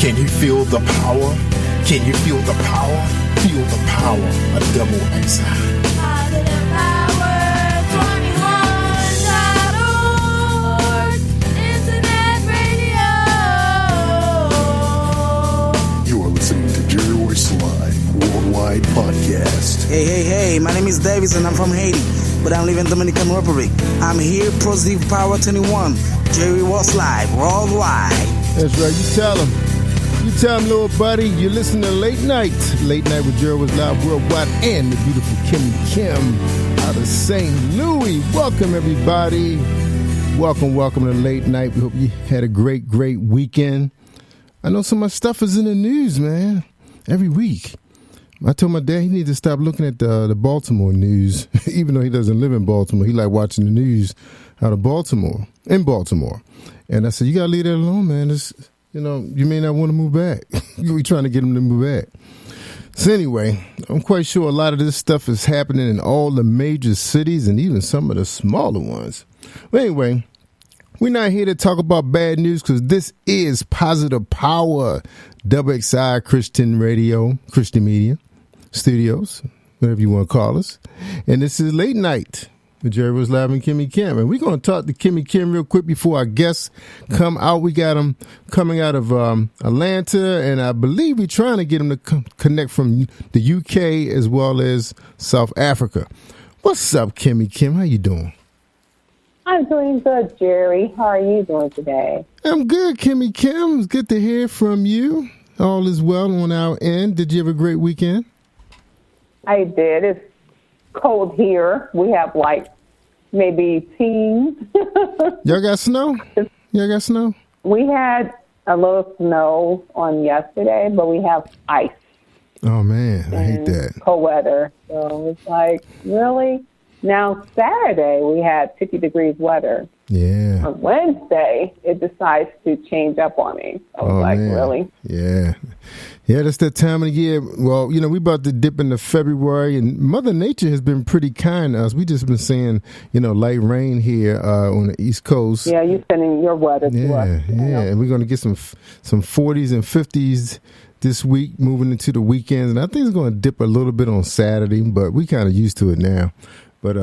Can you feel the power? Can you feel the power? Feel the power of double XI. Positive Power 21.org, Internet radio. You are listening to Jerry Royce Live Worldwide Podcast. Hey, my name is Davis and I'm from Haiti, but I live in Dominican Republic. I'm here, Positive Power 21, Jerry Royce Live Worldwide. That's right, you tell him. You tell him, little buddy, you're listening to Late Night with Jerry was Live Worldwide and the beautiful KIMMIE Kim out of St. Louis. Welcome, everybody. Welcome to Late Night. We hope you had a great weekend. I know so much stuff is in the news, man, every week. I told my dad he needs to stop looking at the Baltimore news, even though he doesn't live in Baltimore. He like watching the news out of Baltimore, in Baltimore. And I said, you got to leave that alone, man. It's, you may not want to move back. We're trying to get him to move back. So anyway, I'm quite sure a lot of this stuff is happening in all the major cities and even some of the smaller ones. But anyway, we're not here to talk about bad news because this is Positive Power, WXI Christian Radio, Christian Media Studios, whatever you want to call us. And this is Late Night with Jerry was Live and KIMMIE Kim. And we're going to talk to KIMMIE Kim real quick before our guests come out. We got them coming out of Atlanta, and I believe we're trying to get them to connect from the UK as well as South Africa. What's up, KIMMIE Kim? How you doing? I'm doing good, Jerry. How are you doing today? I'm good, KIMMIE Kim. It's good to hear from you. All is well on our end. Did you have a great weekend? I did. It's cold here. We have maybe teens. Y'all got snow? We had a little snow on yesterday, but we have ice. Oh, man. I hate that. Cold weather. So it's like, really? Now, Saturday, we had 50 degrees weather. Yeah. On Wednesday, it decides to change up on me. I was man. Really? Yeah. Yeah, that's that time of the year. Well, we about to dip into February, and Mother Nature has been pretty kind to us. We just been seeing, light rain here on the East Coast. Yeah, you're sending your weather to us. Yeah, and we're going to get some 40s and 50s this week, moving into the weekends. And I think it's going to dip a little bit on Saturday, but we kind of used to it now. But,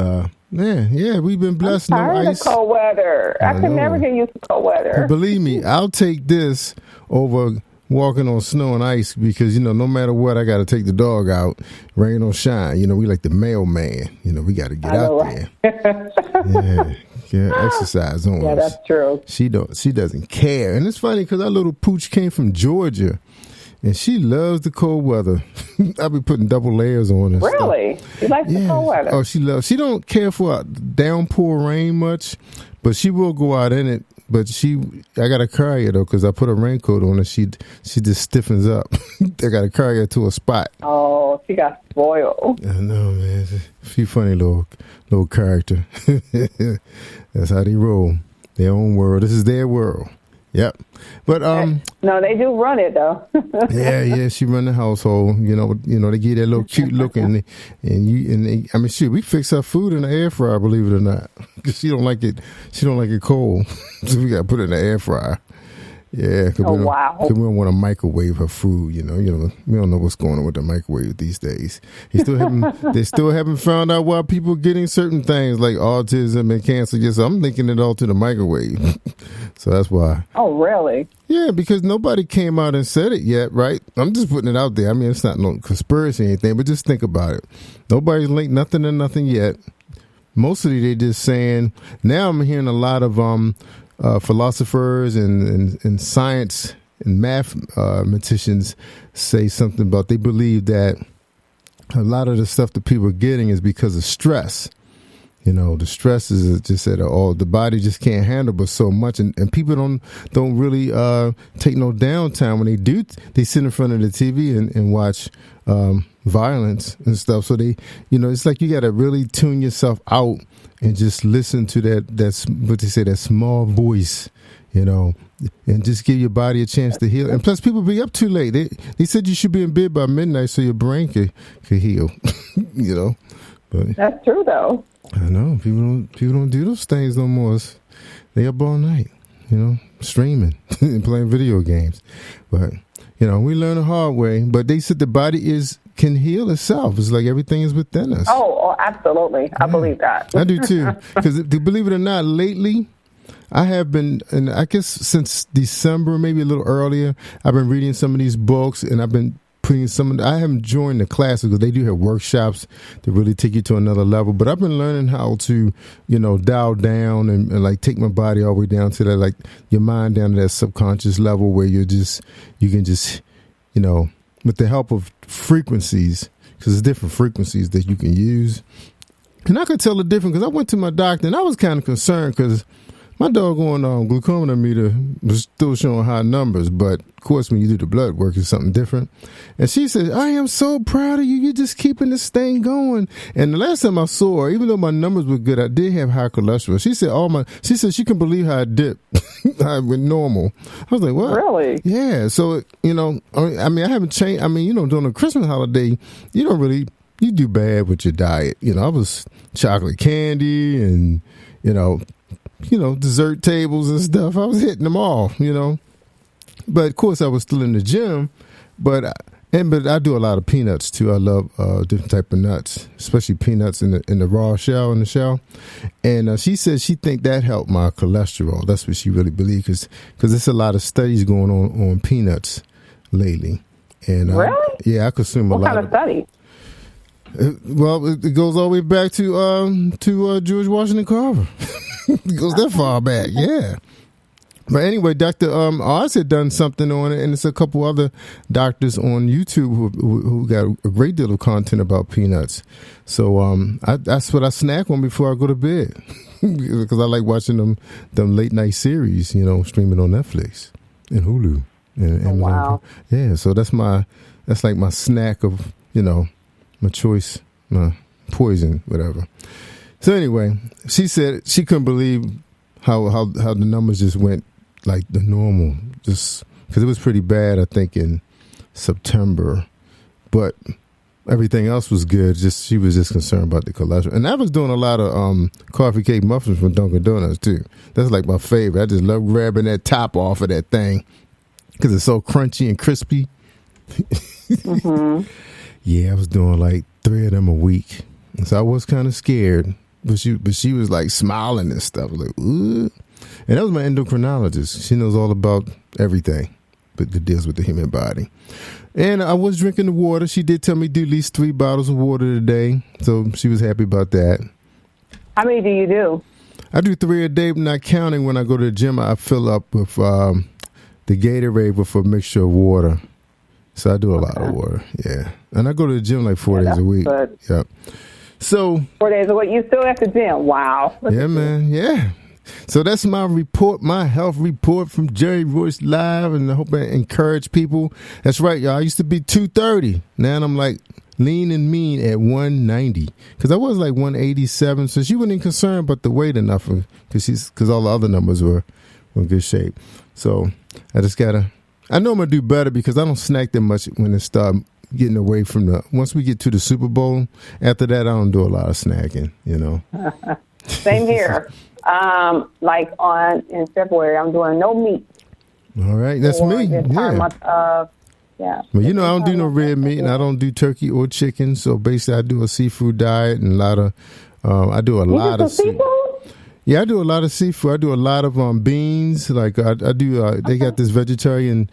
we've been blessed. I'm tired of cold weather. I can never get used to cold weather. Believe me, I'll take this over walking on snow and ice because, no matter what, I got to take the dog out, rain or shine. We like the mailman. We got to get out there. Yeah, exercise on us. Yeah, that's true. She doesn't care. And it's funny because our little pooch came from Georgia. And she loves the cold weather. I'll be putting double layers on her. Really? She likes the cold weather? Oh, she don't care for downpour rain much, but she will go out in it. But I got to carry her, though, because I put a raincoat on her. She just stiffens up. I got to carry her to a spot. Oh, she got spoiled. I know, man. She funny little character. That's how they roll. Their own world. This is their world. Yep. But no, they do run it though. yeah, she run the household. They give you that little cute look, and shoot, we fix her food in the air fryer, believe it or not, because she don't like it. She don't like it cold, so we got to put it in the air fryer. Yeah, because we don't want to microwave her food. We don't know what's going on with the microwave these days. They still haven't found out why people are getting certain things like autism and cancer. Yes, I'm linking it all to the microwave. So that's why. Oh, really? Yeah, because nobody came out and said it yet, right? I'm just putting it out there. I mean, it's not no conspiracy or anything, but just think about it. Nobody's linked nothing to nothing yet. Mostly they just saying. Now I'm hearing a lot of philosophers and science and mathematicians say something about they believe that a lot of the stuff that people are getting is because of stress. The stress is just that the body just can't handle but so much, and people don't really take no downtime when they do. They sit in front of the TV and watch violence and stuff. So they, it's like you got to really tune yourself out and just listen to that's what they say, that small voice, and just give your body a chance to heal. And plus, people be up too late. They said you should be in bed by midnight so your brain could heal. But that's true though. I know people don't do those things no more. They up all night. streaming and playing video games. But, we learn the hard way. But they said the body can heal itself. It's like everything is within us. Oh, absolutely. I believe that. I do too. Because believe it or not, lately, I have been, and I guess since December, maybe a little earlier, I've been reading some of these books, and I've been putting I haven't joined the classes because they do have workshops that really take you to another level. But I've been learning how to, dial down and like take my body all the way down to that, like your mind down to that subconscious level where you can just, with the help of frequencies, because there's different frequencies that you can use. And I could tell the difference because I went to my doctor and I was kind of concerned because my doggone glucometer was still showing high numbers, but of course when you do the blood work, it's something different. And she said, I am so proud of you. You're just keeping this thing going. And the last time I saw her, even though my numbers were good, I did have high cholesterol. She said she couldn't believe how I dipped. I went normal. I was like, what? Really? Yeah. So, I haven't changed. During the Christmas holiday, you do bad with your diet. I was chocolate candy and, dessert tables and stuff. I was hitting them all, But of course, I was still in the gym. But I do a lot of peanuts too. I love different type of nuts, especially peanuts in the raw shell in the shell. And she said she think that helped my cholesterol. That's what she really believes because there's a lot of studies going on peanuts lately. And really? Yeah, I consume a lot. What kind of study? It goes all the way back to George Washington Carver. It goes that far back, yeah. But anyway, Dr. Oz had done something on it, and it's a couple other doctors on YouTube who got a great deal of content about peanuts. So that's what I snack on before I go to bed because I like watching them late night series, streaming on Netflix and Hulu and Amazon. Wow. Yeah, so that's like my snack of my choice, my poison, whatever. So anyway, she said she couldn't believe how the numbers just went like the normal, just because it was pretty bad, I think, in September. But everything else was good. She was just concerned about the cholesterol. And I was doing a lot of coffee cake muffins from Dunkin' Donuts too. That's like my favorite. I just love grabbing that top off of that thing because it's so crunchy and crispy. Mm-hmm. Yeah, I was doing like 3 of them a week. So I was kind of scared. But she was like smiling and stuff. Like, ooh. And that was my endocrinologist. She knows all about everything that deals with the human body. And I was drinking the water. She did tell me to do at least 3 bottles of water a day. So she was happy about that. How many do you do? I do 3 a day, but not counting when I go to the gym. I fill up with the Gatorade with a mixture of water. So I do a lot of water, yeah. And I go to the gym like 4 days a week. Good. Yep. So 4 days a week. You still at the gym? Wow. Yeah, man. Yeah. So that's my report, my health report from Jerry Royce Live, and I hope I encourage people. That's right, y'all. I used to be 230. Now I'm like lean and mean at 190 because I was like 187. So she wasn't concerned about the weight enough because all the other numbers were in good shape. So I just gotta. I know I'm gonna do better because I don't snack that much when it starts getting away from once we get to the Super Bowl. After that, I don't do a lot of snacking, Same here. Like in February, I'm doing no meat. All right, that's me. Yeah. Yeah. Well, I don't do no red meat, and I don't do turkey or chicken. So basically, I do a seafood diet and a lot of. I do a lot of seafood. Yeah, I do a lot of seafood. I do a lot of beans. Like I do. They got this vegetarian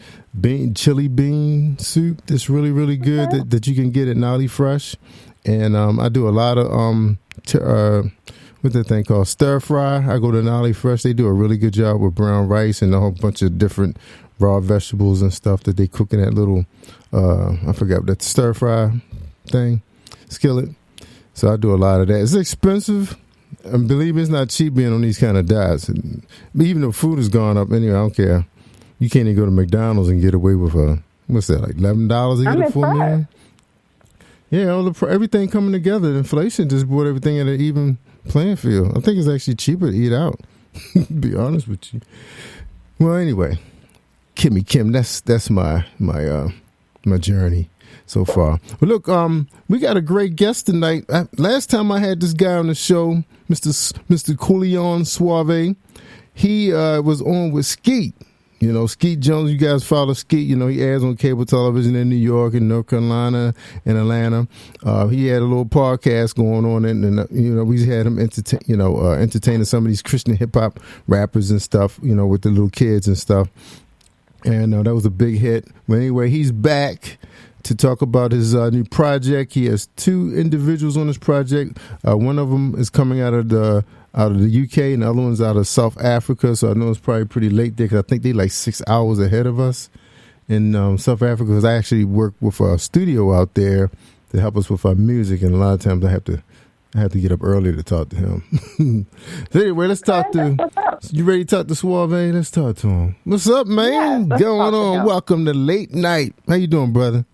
chili bean soup that's really, really good that you can get at Nolly Fresh. And I do a lot of what's that thing called stir fry. I go to Nolly Fresh. They do a really good job with brown rice and a whole bunch of different raw vegetables and stuff that they cook in that little I forgot that stir fry thing skillet. So I do a lot of that. It's expensive. And believe me, it's not cheap being on these kind of diets. But even though food has gone up anyway, I don't care. You can't even go to McDonald's and get away with what's that, like $11 to get a full meal? Yeah, everything coming together. Inflation just brought everything at an even playing field. I think it's actually cheaper to eat out, to be honest with you. Well, anyway, Kim, that's my journey so far. But look, we got a great guest tonight. Last time I had this guy on the show, Mr. Collione, Suave. he was on with Skeet. You know, Skeet Jones, you guys follow Skeet. You know, he airs on cable television in New York and North Carolina and Atlanta. He had a little podcast going on, and you know, we had him entertaining some of these Christian hip hop rappers and stuff, you know, with the little kids and stuff. And that was a big hit. But anyway, he's back to talk about his new project. He has 2 individuals on this project. One of them is coming out of the UK, and the other one's out of South Africa. So I know it's probably pretty late there, because I think they like 6 hours ahead of us in South Africa. Because I actually work with a studio out there to help us with our music, and a lot of times I have to get up early to talk to him. So anyway, let's talk to. You ready to talk to Suave? Let's talk to him. What's up, man? Yeah, going on? Welcome to Late Night. How you doing, brother?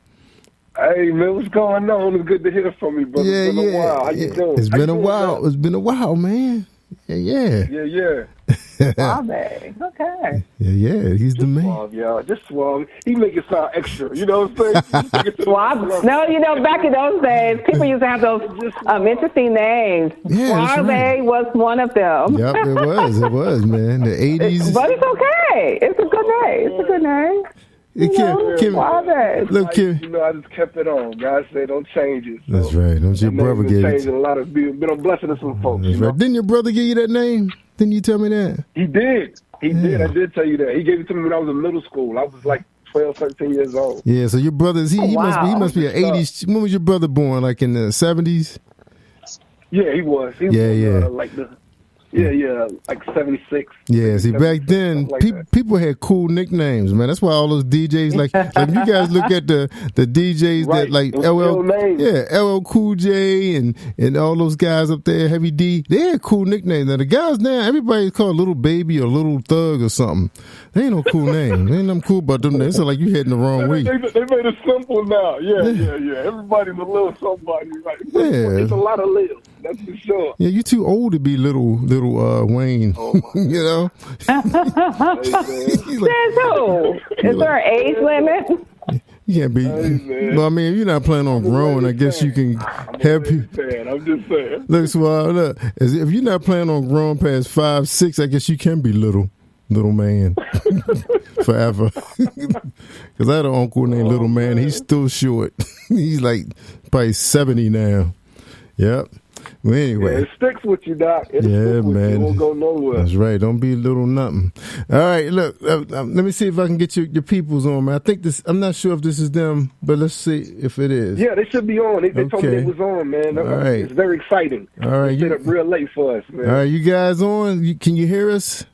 Hey, man, what's going on? It's good to hear from you, brother. It's been a while. How you doing? It's been a while. It's been a while, man. Yeah. Suave. Okay. Yeah. He's the man. Suave, y'all. Just Suave. He make it sound extra. You know what I'm saying? Suave. No, you know, back in those days, people used to have those interesting names. Yeah, Suave right. was one of them. Yep, it was, man. The 80s. But it's okay. It's a good name. It's a good name. Kim, look, Kim. You know, I just kept it on. God said, don't change it. So that's right. Don't your brother get it? A lot of been a blessing to some folks. That's right. Didn't your brother give you that name? Didn't you tell me that? He did. He did. I did tell you that. He gave it to me when I was in middle school. I was like 12, 13 years old. Yeah. So your brother, he must be an 80s. When was your brother born? Like in the 70s? Yeah, he was. He was like 76. Yeah, see, back then, people had cool nicknames, man. That's why all those DJs, like you guys look at the DJs that like LL Cool J and all those guys up there, Heavy D, they had cool nicknames. Now, the guys now, everybody's called Little Baby or Little Thug or something. They ain't no cool name. They ain't nothing cool about them names. It's like you heading the wrong way. They made it simple now. Yeah. Everybody's a little somebody. Right? Yeah. It's a lot of littles. That's for sure. Yeah, you too old to be little Wayne. Oh my you know? Says who? Is there an age limit? You can't be. Well, I mean, if you're not planning on growing, I guess you can have people. I'm just saying. Look, Suave, look. If you're not planning on growing past 5, 6, I guess you can be little man forever. Because I had an uncle named Little Man. He's still short. He's like probably 70 now. Yep. Well, anyway. Yeah, it sticks with you, Doc. Man. You won't go nowhere. That's right. Don't be little nothing. All right, look. Let me see if I can get your peoples on, man. I think this. I'm not sure if this is them, but let's see if it is. Yeah, they should be on. They told me they was on, man. All right. It's very exciting. All right. They stayed up real late for us, man. All right, you guys on? Can you hear us?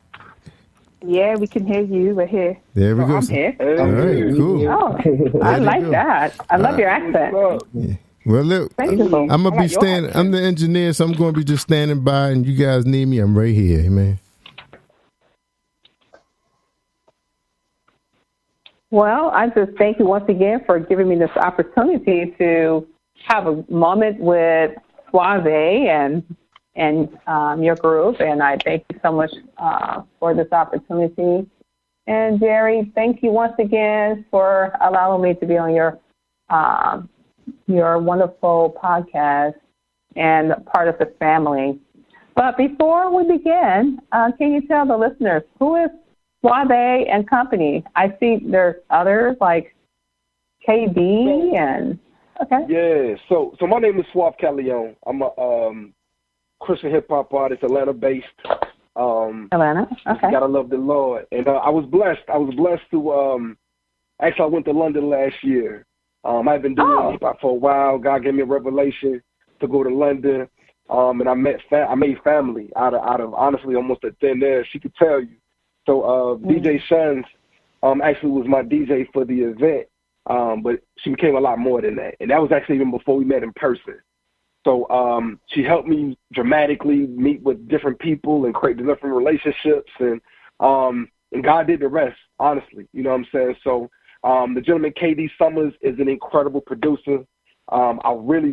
Yeah, we can hear you. We're here. There we go. I'm here. Hey, all right, cool. Oh, I like that. I love your accent. Yeah. Well, look, I'm gonna be standing. I'm the engineer, so I'm gonna be just standing by. And you guys need me, I'm right here, man. Well, I just thank you once again for giving me this opportunity to have a moment with Suave and your group, and I thank you so much for this opportunity. And Jerry, thank you once again for allowing me to be on your wonderful podcast and part of the family. But before we begin, can you tell the listeners who is Suave and Company? I see there's others like KD and okay. Yeah, so my name is Suave Colione. I'm a Christian hip hop artist, Atlanta based. Atlanta, okay. Gotta love the Lord, and I was blessed. I was blessed to actually I went to London last year. I've been doing hip hop for a while. God gave me a revelation to go to London, and I made family out of honestly almost a thin air. She could tell you. So DJ Shunz actually was my DJ for the event, but she became a lot more than that, and that was actually even before we met in person. So she helped me dramatically meet with different people and create different relationships, and God did the rest. Honestly, you know what I'm saying. So. The gentleman KD Summerz is an incredible producer. I really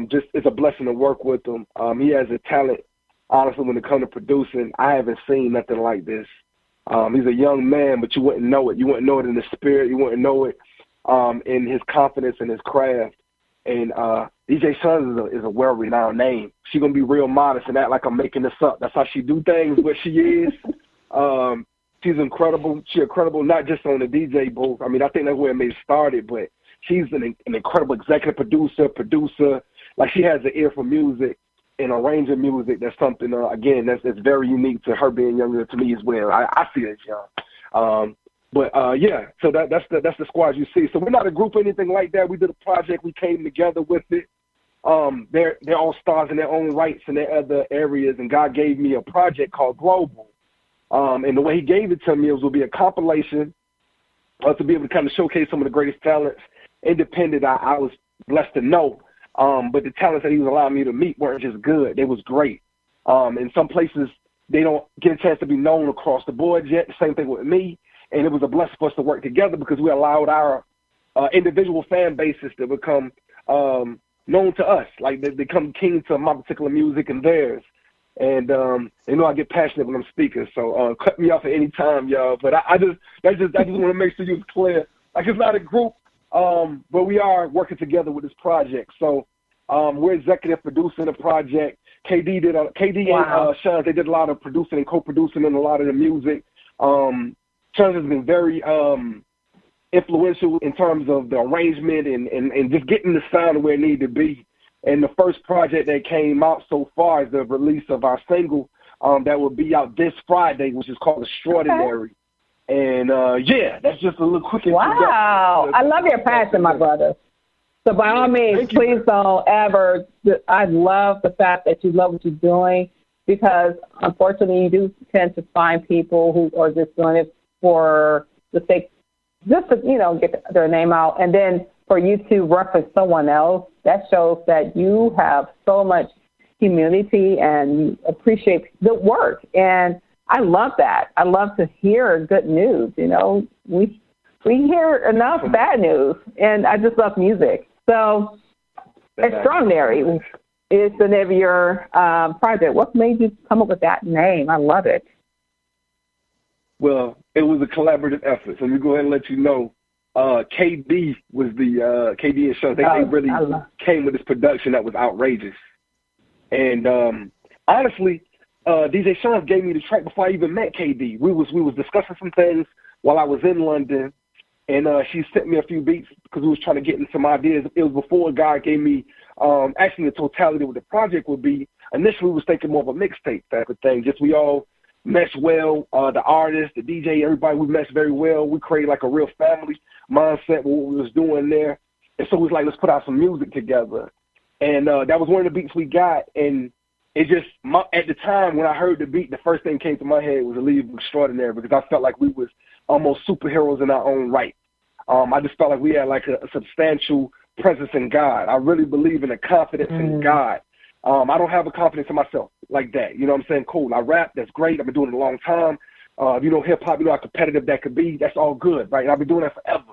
just it's a blessing to work with him. He has a talent, honestly, when it comes to producing. I haven't seen nothing like this. He's a young man, but you wouldn't know it. You wouldn't know it in the spirit. You wouldn't know it in his confidence and his craft. And DJ Shunz is a well-renowned name. She's going to be real modest and act like I'm making this up. That's how she do things, what she is. She's incredible. She's incredible not just on the DJ booth. I mean, I think that's where it may have started, but she's an incredible executive producer. Like, she has an ear for music and arranging music. That's something, again, that's very unique to her being younger to me as well. I see it as young. Yeah, so that's the squad you see. So we're not a group or anything like that. We did a project. We came together with it. They're all stars in their own rights in their other areas, and God gave me a project called Global. And the way he gave it to me was will be a compilation to be able to kind of showcase some of the greatest talents, independent. I was blessed to know, but the talents that he was allowing me to meet weren't just good. They was great. In some places, they don't get a chance to be known across the board yet. The same thing with me. And it was a blessing for us to work together because we allowed our individual fan bases to become known to us. Like, they become keen to my particular music and theirs. And they know I get passionate when I'm speaking, so cut me off at any time, y'all. But I just want to make sure you're clear. Like, it's not a group, but we are working together with this project. So we're executive producing the project. KD and Shunz, they did a lot of producing and co-producing in a lot of the music. Shunz has been very influential in terms of the arrangement and just getting the sound where it needed to be. And the first project that came out so far is the release of our single that will be out this Friday, which is called Extraordinary. Okay. And, that's just a little quick introduction. Wow. I love your passion, my brother. So by all means, please don't ever – I love the fact that you love what you're doing because, unfortunately, you do tend to find people who are just doing it for the sake – just to, get their name out. And then for you to reference someone else, that shows that you have so much humility and you appreciate the work. And I love that. I love to hear good news. We hear enough bad news, and I just love music. So Extraordinary is the name of your project. What made you come up with that name? I love it. Well, it was a collaborative effort. So let me go ahead and let you know. KD was the KD and Shunz. They really came with this production that was outrageous. And honestly, DJ Shunz gave me the track before I even met KD. We was discussing some things while I was in London, and she sent me a few beats because we was trying to get into some ideas. It was before God gave me actually the totality of what the project would be. Initially, we was thinking more of a mixtape type of thing. Just we all meshed well, the artist, the DJ, everybody, we meshed very well. We created like a real family mindset with what we was doing there. And so we was like, let's put out some music together. And that was one of the beats we got. And it just, at the time when I heard the beat, the first thing came to my head was a leave Extraordinary because I felt like we was almost superheroes in our own right. I just felt like we had like a substantial presence in God. I really believe in a confidence in God. I don't have a confidence in myself like that. You know what I'm saying? Cool. I rap. That's great. I've been doing it a long time. Hip-hop, how competitive that could be. That's all good, right? And I've been doing that forever.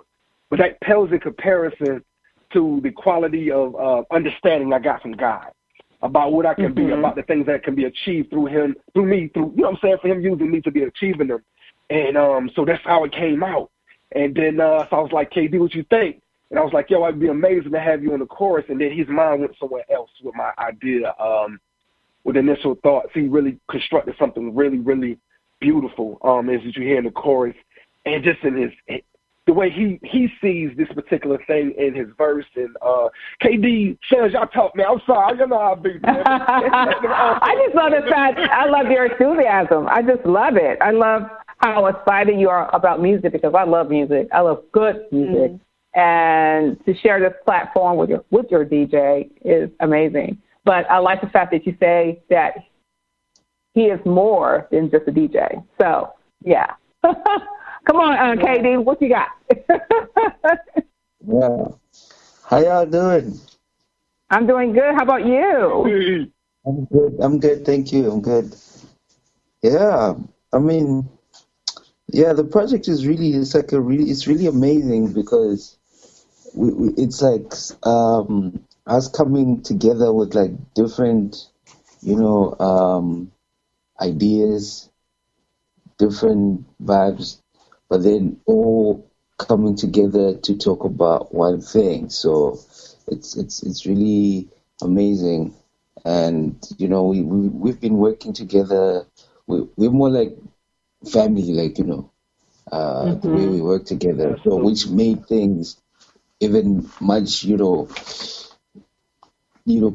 But that pales in comparison to the quality of understanding I got from God about what I can be, about the things that can be achieved through him, through me, through, for him using me to be achieving them. And so that's how it came out. And then so I was like, KD, what you think? And I was like, yo, I'd be amazing to have you on the chorus. And then his mind went somewhere else with my idea, with initial thoughts. He really constructed something really, really beautiful, as you hear in the chorus. And just in the way he sees this particular thing in his verse. And KD Summerz, y'all talk, man. I'm sorry. You know how I be, man. I just love the fact, I love your enthusiasm. I just love it. I love how excited you are about music because I love music. I love good music. And to share this platform with your DJ is amazing. But I like the fact that you say that he is more than just a DJ. So, yeah. Come on, KD, what you got? Yeah. How y'all doing? I'm doing good. How about you? I'm good. Thank you. I'm good. Yeah. I mean, yeah, the project is really, it's really amazing because it's like us coming together with like different, ideas, different vibes, but then all coming together to talk about one thing. So it's really amazing. And we've been working together. We're more like family, like the way we work together, so which made things even much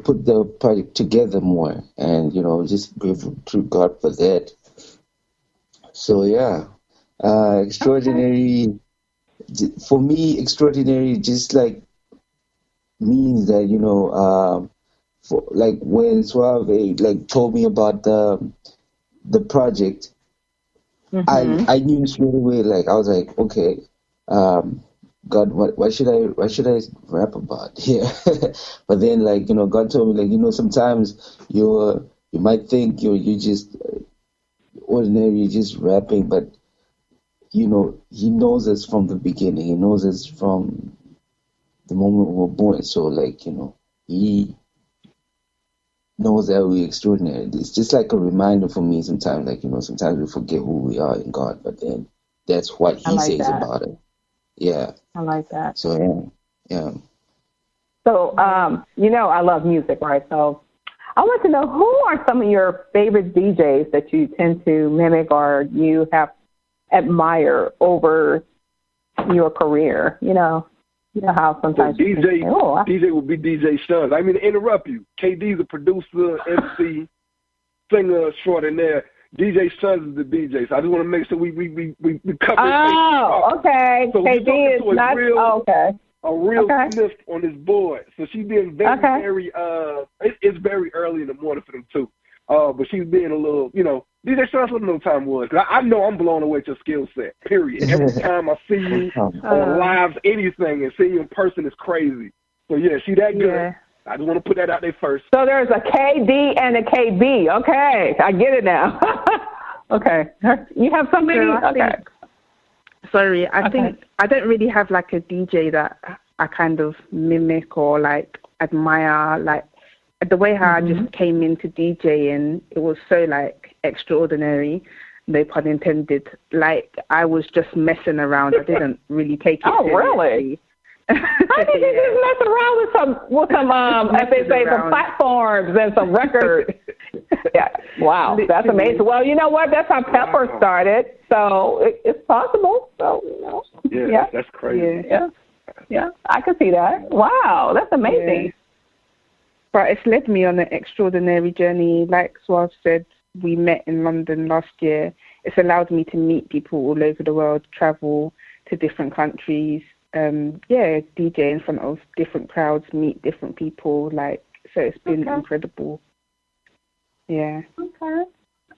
put the project together more, and just grateful to God for that. So yeah, extraordinary. For me, extraordinary just like means that for like when Suave like told me about the project, I knew straight away. Like I was like, okay, God, what should I rap about here? But then like God told me like sometimes you might think you're just ordinary, you're just rapping, but He knows us from the beginning. He knows us from the moment we were born. So like He knows that we're extraordinary. It's just like a reminder for me sometimes. Like sometimes we forget who we are in God, but then that's what He says about it. Yeah. I like that. So yeah. So, I love music, right? So I want to know, who are some of your favorite DJs that you tend to mimic or you have admire over your career? You know how sometimes DJ would be DJ Shunz. I mean, to interrupt you, KD's a producer, MC, singer extraordinaire. DJ Shunz is the DJ. So I just want to make sure we cover. Oh, okay. So KD is not a real Smith on this board. So she's being very it's very early in the morning for them too. But she's being a little, DJ Shunz, what no time was. Cause I know I'm blown away at your skill set, period. Every time I see you on live, anything, and see you in person is crazy. So yeah, she that good. Yeah. I just want to put that out there first. So there's a KD and a KB. Okay, I get it now. Okay. You have something? I think I don't really have like a DJ that I kind of mimic or like admire. Like the way how I just came into DJing, it was so like extraordinary, no pun intended. Like I was just messing around. I didn't really take it seriously. Really? How did you just mess around with some as they say, some platforms and some records? Yeah, wow, that's amazing. Well, you know what? That's how Pepper started, so it's possible. So that's crazy. Yeah, I can see that. Wow, that's amazing. Yeah. But it's led me on an extraordinary journey. Like Suave said, we met in London last year. It's allowed me to meet people all over the world, travel to different countries. DJ in front of different crowds, meet different people, so it's been incredible. Yeah. Okay.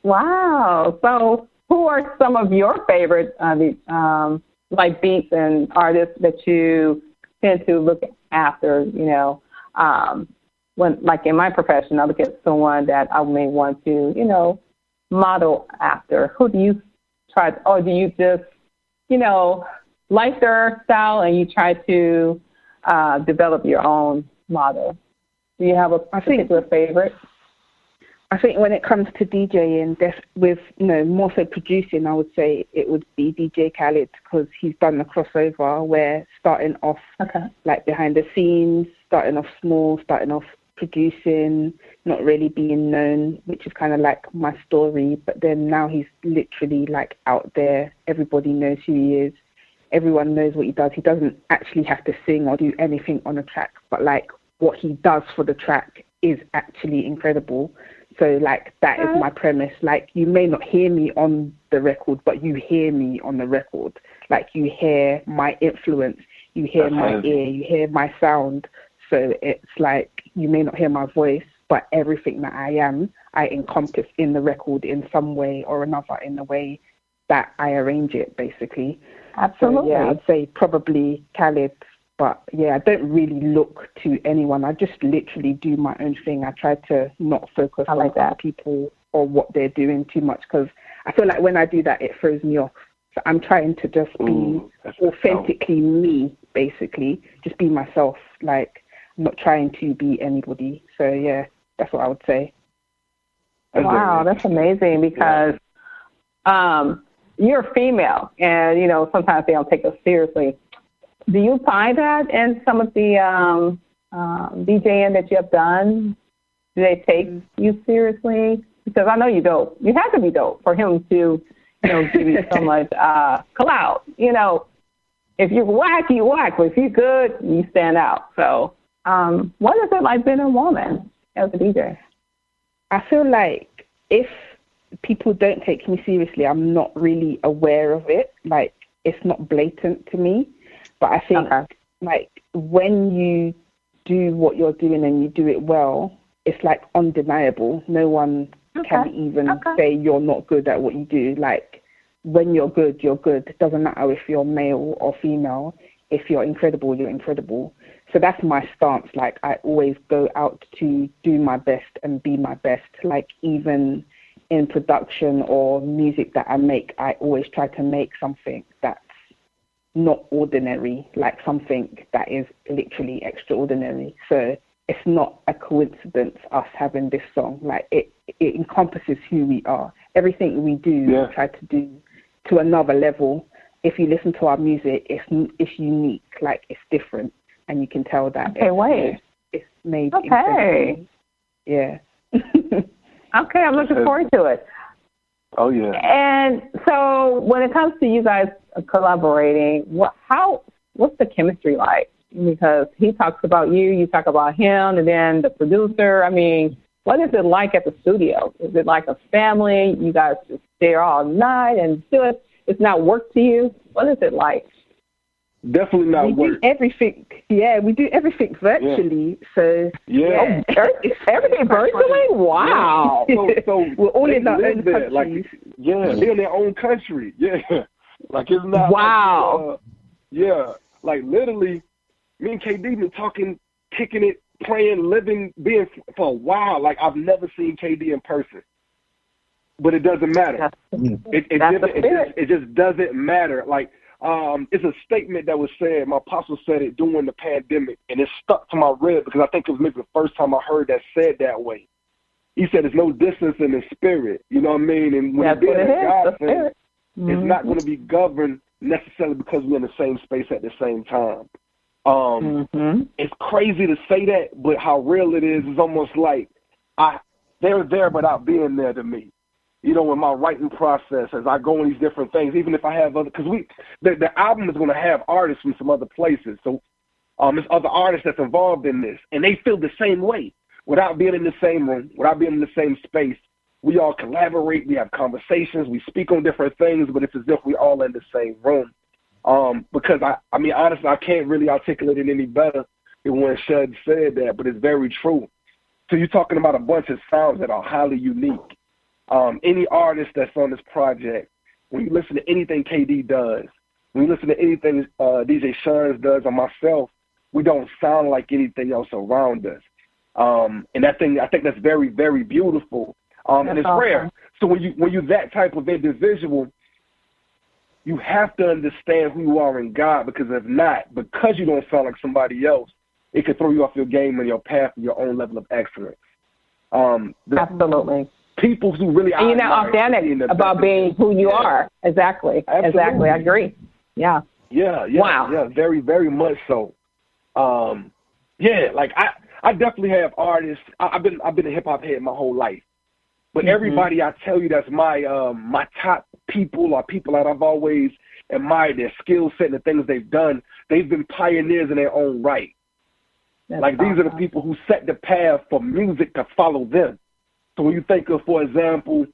Wow. So who are some of your favorite beats and artists that you tend to look after, when like in my profession, I look at someone that I may want to, model after. Who do you try, or do you just, like their style and you try to develop your own model? Do you have a particular favorite? I think when it comes to DJing, with more so producing, I would say it would be DJ Khaled, because he's done the crossover where starting off like behind the scenes, starting off small, starting off producing, not really being known, which is kind of like my story. But then now he's literally like out there. Everybody knows who he is. Everyone knows what he does. He doesn't actually have to sing or do anything on a track, but like what he does for the track is actually incredible. So like that is my premise. Like you may not hear me on the record, but you hear me on the record. Like you hear my influence, you hear my ear, you hear my sound. So it's like you may not hear my voice, but everything that I am, I encompass in the record in some way or another, in the way that I arrange it, basically. Absolutely. So, I'd say probably Khaled, but I don't really look to anyone. I just literally do my own thing. I try to not focus on other people or what they're doing too much, because I feel like when I do that, it throws me off. So I'm trying to just be authentically me, basically, just be myself. Like I'm not trying to be anybody. So that's what I would say. Wow, that's amazing, because you're female, and sometimes they don't take us seriously. Do you find that in some of the DJing that you have done? Do they take you seriously? Because I know you dope. You have to be dope for him to, give you so much clout. If you're whack, you whack. But if you're good, you stand out. So what is it like being a woman as a DJ? I feel like if people don't take me seriously, I'm not really aware of it. Like, it's not blatant to me. But I think, like, when you do what you're doing and you do it well, it's, like, undeniable. No one can even say you're not good at what you do. Like, when you're good, you're good. It doesn't matter if you're male or female. If you're incredible, you're incredible. So that's my stance. Like, I always go out to do my best and be my best. Like, even in production or music that I make, I always try to make something that's not ordinary, like something that is literally extraordinary. So it's not a coincidence us having this song. Like, it encompasses who we are. Everything we do, we try to do to another level. If you listen to our music, it's unique, like, it's different, and you can tell that. It's made incredibly. Yeah. Okay, I'm looking forward to it. Oh, yeah. And so when it comes to you guys collaborating, what's the chemistry like? Because he talks about you, you talk about him, and then the producer. I mean, what is it like at the studio? Is it like a family? You guys just stay all night and do it? It's not work to you? What is it like? Definitely not work. We do everything. Yeah, we do everything virtually. So everything virtually? Wow. So we're all in our own countries. Like, they're in their own country. Yeah. Like, it's not. Wow. Like, like, literally, me and KD been talking, kicking it, playing, living, being for a while. Like, I've never seen KD in person. But it doesn't matter. It just doesn't matter. Like, it's a statement that was said. My apostle said it during the pandemic, and it stuck to my rib because I think it was maybe the first time I heard that said that way. He said, "There's no distance in the spirit." You know what I mean? And when it's God thing, it's not going to be governed necessarily because we're in the same space at the same time. It's crazy to say that, but how real it is almost like they're there without being there to me. In my writing process, as I go in these different things, even if I have other, because the album is going to have artists from some other places. So there's other artists that's involved in this, and they feel the same way without being in the same room, without being in the same space. We all collaborate, we have conversations, we speak on different things, but it's as if we all in the same room. Because I mean, honestly, I can't really articulate it any better than when Shunz said that, but it's very true. So you're talking about a bunch of sounds that are highly unique. Any artist that's on this project, when you listen to anything KD does, when you listen to anything DJ Shunz does or myself, we don't sound like anything else around us. And I think that's very, very beautiful. And it's rare. So when you're that type of individual, you have to understand who you are in God, because if not, because you don't sound like somebody else, it could throw you off your game and your path and your own level of excellence. Absolutely. People who really and you're not authentic about being who you are. Exactly. Absolutely. Exactly. I agree. Yeah. Yeah. Wow. Yeah. Very, very much so. Like I definitely have artists. I've been a hip hop head my whole life, but everybody I tell you that's my top people or people that I've always admired their skill set and the things they've done. They've been pioneers in their own right. These are the people who set the path for music to follow them. So when you think of, for example,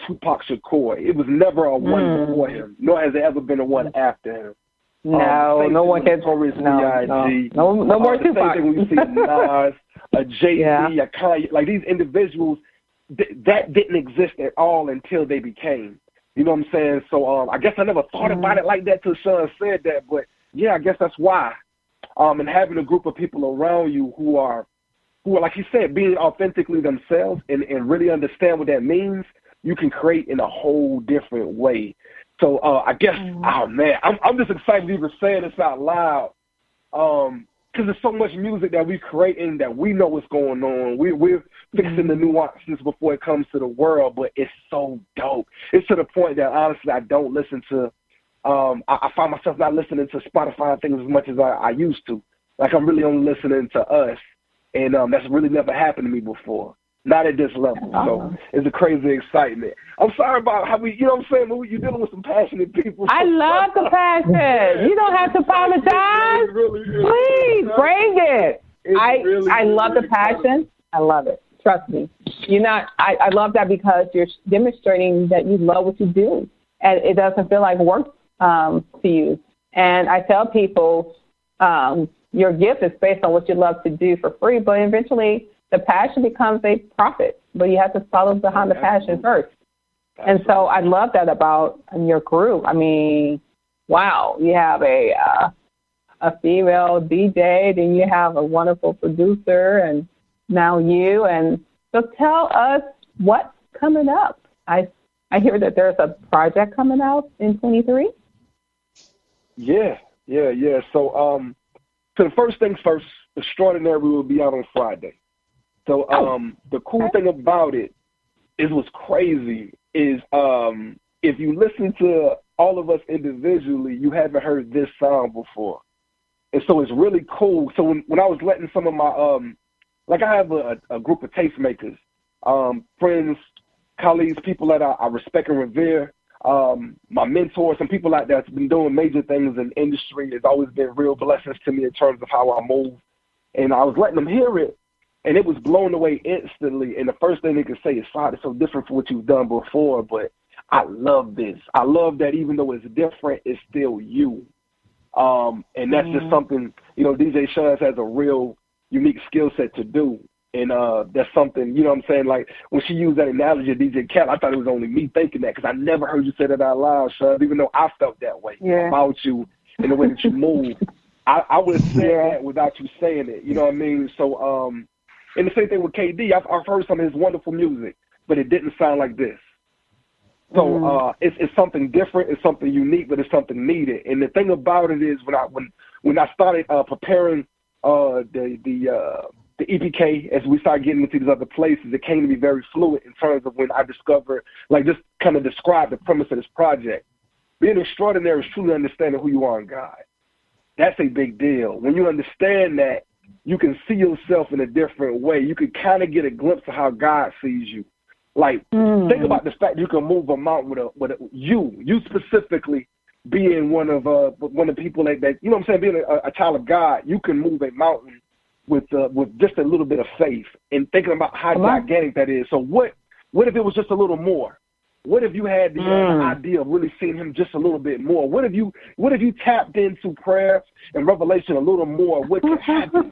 Tupac Shakur, it was never a one before him, nor has there ever been a one after him. No one can. No more Tupac. Same thing when you see Nas, Jay-Z, Kanye, like these individuals, that didn't exist at all until they became. You know what I'm saying? So I guess I never thought about it like that till Shunz said that, but yeah, I guess that's why. And having a group of people around you who are, like you said, being authentically themselves and really understand what that means, you can create in a whole different way. So I guess, oh man, I'm just excited to even say this out loud, because there's so much music that we creating that we know what's going on. We're fixing the nuances before it comes to the world, but it's so dope. It's to the point that honestly I don't listen to. I find myself not listening to Spotify things as much as I used to. like I'm really only listening to us, and that's really never happened to me before. Not at this level. So it's a crazy excitement. I'm sorry about how we, you know what I'm saying, you're dealing with some passionate people. I love the passion. You don't have to apologize. Please, bring it. I love the passion. I love it. Trust me. I love that because you're demonstrating that you love what you do. And it doesn't feel like work to you. And I tell people your gift is based on what you love to do for free, but eventually the passion becomes a profit, but you have to follow behind the passion first. And so I love that about your group. I mean, wow, you have a female DJ, then you have a wonderful producer, and now you. And so tell us what's coming up. I hear that there's a project coming out in 23. Yeah. So the first things first, Extraordinary will be out on Friday. So the cool thing about it is what's crazy is if you listen to all of us individually, you haven't heard this sound before. And so it's really cool. So when I was letting some of my, like I have a group of tastemakers, friends, colleagues, people that I respect and revere, my mentors, some people out there that's been doing major things in the industry. It's always been real blessings to me in terms of how I move. And I was letting them hear it. And it was blown away instantly. And the first thing they could say is, "Father, it's so different from what you've done before, but I love this. I love that even though it's different, it's still you." And that's just something, DJ Shunz has a real unique skill set to do. And that's something, you know what I'm saying? Like when she used that analogy of DJ Cat, I thought it was only me thinking that because I never heard you say that out loud, Shunz, even though I felt that way about you and the way that you move. I would have said that without you saying it. You know what I mean? So, and the same thing with KD. I've heard some of his wonderful music, but it didn't sound like this. So it's something different, it's something unique, but it's something needed. And the thing about it is when I started preparing the EPK, as we started getting into these other places, it came to be very fluid in terms of when I discovered, like just kind of describe the premise of this project. Being extraordinary is truly understanding who you are in God. That's a big deal. When you understand that, you can see yourself in a different way. You can kind of get a glimpse of how God sees you. Like, think about the fact you can move a mountain with you specifically being one of the people that you know what I'm saying, being a child of God, you can move a mountain with just a little bit of faith and thinking about how gigantic that is. So what if it was just a little more? What if you had the idea of really seeing him just a little bit more? What if you tapped into prayer and revelation a little more? What could happen?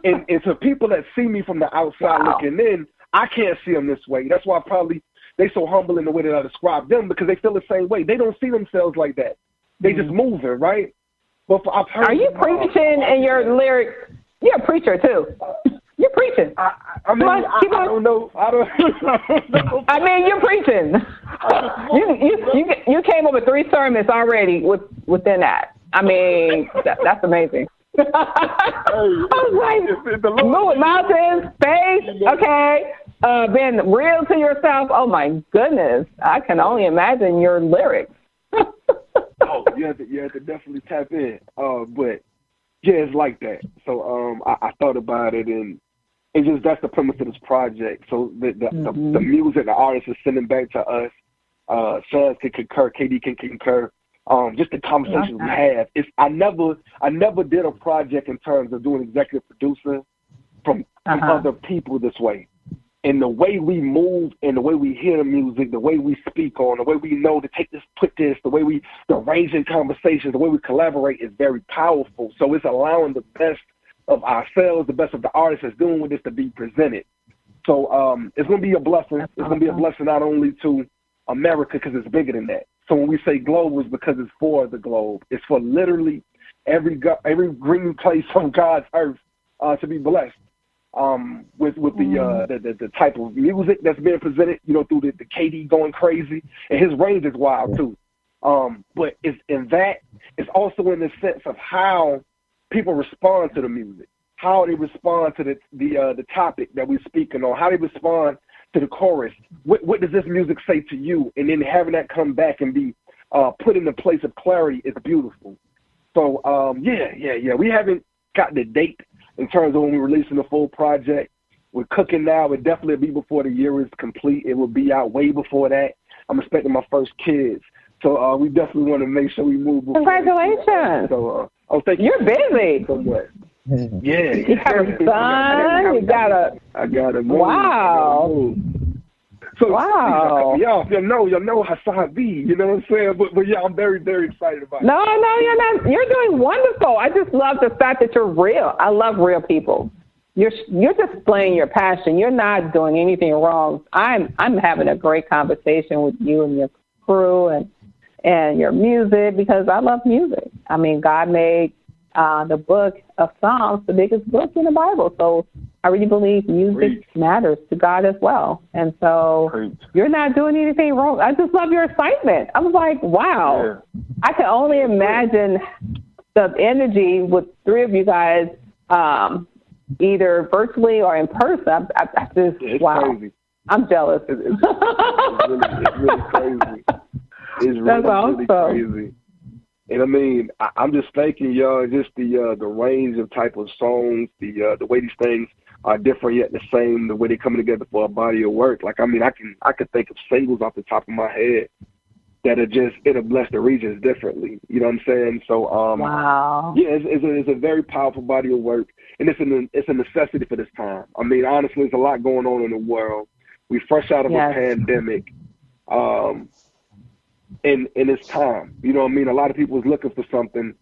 and to people that see me from the outside looking in, I can't see them this way. That's why probably they so humble in the way that I describe them because they feel the same way. They don't see themselves like that. They just moving, right? But I've heard. Are you preaching in your lyrics? You're a preacher too. You're preaching. I mean, I don't know. I mean, you're preaching. You came up with 3 sermons already within that. I mean, that's amazing. I was like, moving mountains, faith, okay, being real to yourself. Oh my goodness, I can only imagine your lyrics. You have to definitely tap in. But yeah, it's like that. So I thought about it and. It's just that's the premise of this project. So the music the artist is sending back to us. Shunz can concur, KD can concur. Just the conversations we have. I never did a project in terms of doing executive producer from other people this way. And the way we move and the way we hear the music, the way we speak on, the way we know to take this, put this, the way we arrange conversations, the way we collaborate is very powerful. So it's allowing the best of ourselves, the best of the artists that's doing with this to be presented. So it's going to be a blessing. It's going to be a blessing not only to America because it's bigger than that. So when we say global, it's because it's for the globe. It's for literally every green place on God's earth to be blessed with the type of music that's being presented, through the KD going crazy. And his range is wild too. But it's also in the sense of how people respond to the music, how they respond to the topic that we're speaking on, how they respond to the chorus. What does this music say to you? And then having that come back and be put in a place of clarity is beautiful. So, we haven't got the date in terms of when we're releasing the full project. We're cooking now. It definitely be before the year is complete. It will be out way before that. I'm expecting my first kids. So we definitely want to make sure we move. Congratulations. So, thank you. You're busy. So much. Yeah. You have a son. You got a. I got a move. Wow. So, wow. Y'all know Hassan B. You know what I'm saying? But yeah, I'm very, very excited about it. No, you're not. You're doing wonderful. I just love the fact that you're real. I love real people. You're displaying your passion. You're not doing anything wrong. I'm having a great conversation with you and your crew and your music because I love music. I mean, God made the book of Psalms the biggest book in the Bible. So I really believe music matters to God as well. And so you're not doing anything wrong. I just love your excitement. I was like, wow. Yeah. I can only imagine the energy with three of you guys, either virtually or in person. I just, wow. Crazy. I'm jealous. It's really crazy. It's really, really crazy. And I mean, I'm just thinking, y'all, just the range of type of songs, the way these things are different yet the same, the way they're coming together for a body of work. Like, I mean, I could think of singles off the top of my head that are just, it'll bless the regions differently. You know what I'm saying? So, wow. Yeah, it's a very powerful body of work, and it's a necessity for this time. I mean, honestly, there's a lot going on in the world. We're fresh out of a pandemic. And it's time. You know what I mean? A lot of people is looking for something